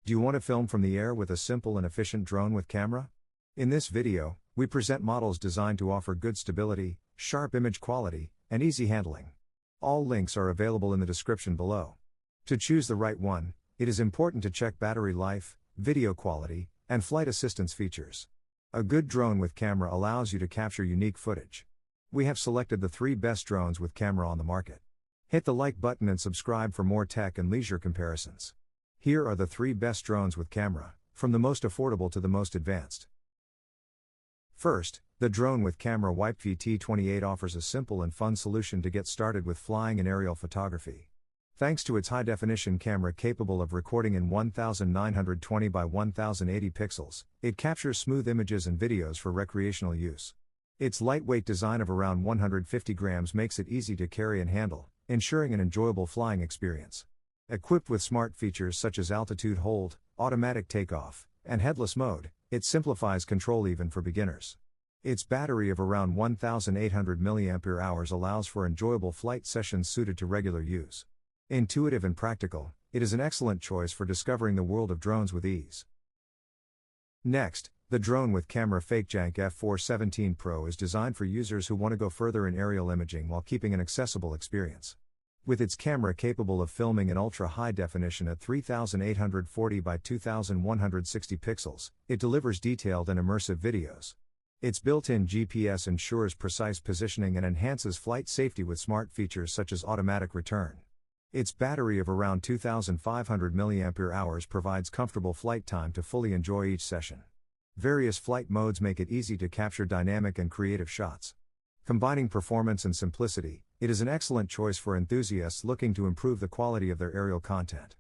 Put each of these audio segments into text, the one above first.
Do you want to film from the air with a simple and efficient drone with camera? In this video, we present models designed to offer good stability, sharp image quality, and easy handling. All links are available in the description below. To choose the right one, it is important to check battery life, video quality, and flight assistance features. A good drone with camera allows you to capture unique footage. We have selected the 3 best drones with camera on the market. Hit the like button and subscribe for more tech and leisure comparisons. Here are the 3 best drones with camera, from the most affordable to the most advanced. First, the drone with Camera Wipkviey T28 offers a simple and fun solution to get started with flying and aerial photography. Thanks to its high-definition camera capable of recording in 1920 by 1080 pixels, it captures smooth images and videos for recreational use. Its lightweight design of around 150 grams makes it easy to carry and handle, ensuring an enjoyable flying experience. Equipped with smart features such as altitude hold, automatic takeoff, and headless mode, it simplifies control even for beginners. Its battery of around 1,800 mAh allows for enjoyable flight sessions suited to regular use. Intuitive and practical, it is an excellent choice for discovering the world of drones with ease. Next, the drone with camera Fakjank F417 Pro is designed for users who want to go further in aerial imaging while keeping an accessible experience. With its camera capable of filming in ultra-high definition at 3840 by 2160 pixels, it delivers detailed and immersive videos. Its built-in GPS ensures precise positioning and enhances flight safety with smart features such as automatic return. Its battery of around 2,500 mAh provides comfortable flight time to fully enjoy each session. Various flight modes make it easy to capture dynamic and creative shots. Combining performance and simplicity, it is an excellent choice for enthusiasts looking to improve the quality of their aerial content.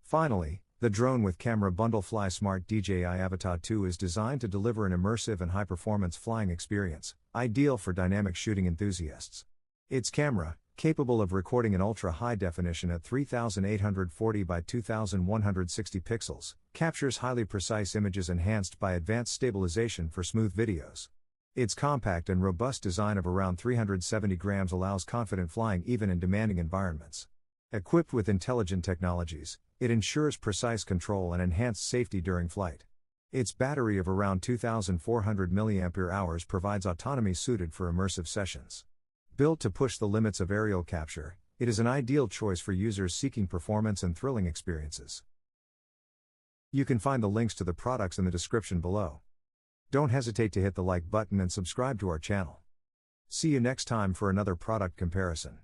Finally, the drone with camera bundle Fly Smart DJI Avata 2 is designed to deliver an immersive and high-performance flying experience, ideal for dynamic shooting enthusiasts. Its camera, capable of recording in ultra-high definition at 3840 by 2160 pixels, captures highly precise images enhanced by advanced stabilization for smooth videos. Its compact and robust design of around 370 grams allows confident flying even in demanding environments. Equipped with intelligent technologies, it ensures precise control and enhanced safety during flight. Its battery of around 2,400 mAh provides autonomy suited for immersive sessions. Built to push the limits of aerial capture, it is an ideal choice for users seeking performance and thrilling experiences. You can find the links to the products in the description below. Don't hesitate to hit the like button and subscribe to our channel. See you next time for another product comparison.